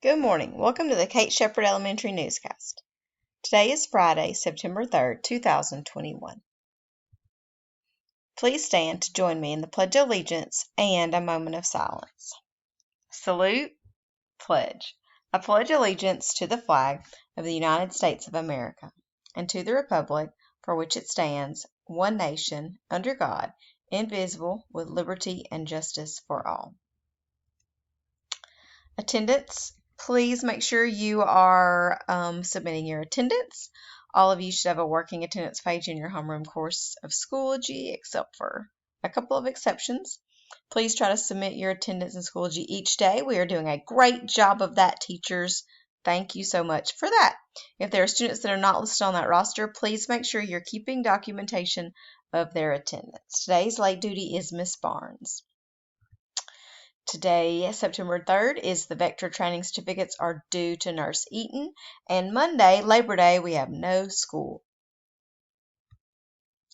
Good morning. Welcome to the Kate Shepherd Elementary Newscast. Today is Friday, September 3rd, 2021. Please stand to join me in the Pledge of Allegiance and a moment of silence. Salute, pledge. I pledge allegiance to the flag of the United States of America and to the republic for which it stands, one nation, under God, indivisible, with liberty and justice for all. Attendance. Please make sure you are submitting your attendance. All of you should have a working attendance page in your homeroom course of Schoology, except for a couple of exceptions. Please try to submit your attendance in Schoology each day. We are doing a great job of that, teachers. Thank you so much for that. If there are students that are not listed on that roster, please make sure you're keeping documentation of their attendance. Today's late duty is Miss Barnes. Today, September 3rd, is the Vector Training Certificates are due to Nurse Eaton. And Monday, Labor Day, we have no school.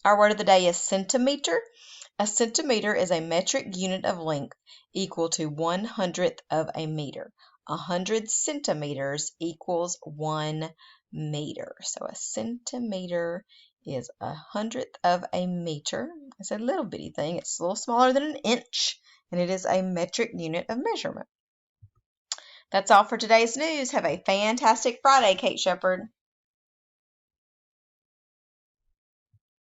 Our word of the day is centimeter. A centimeter is a metric unit of length equal to 1/100th of a meter. 100 centimeters equals 1 meter. So a centimeter is 100th of a meter. It's a little bitty thing. It's a little smaller than an inch, and it is a metric unit of measurement. That's all for today's news. Have a fantastic Friday, Kate Shepherd.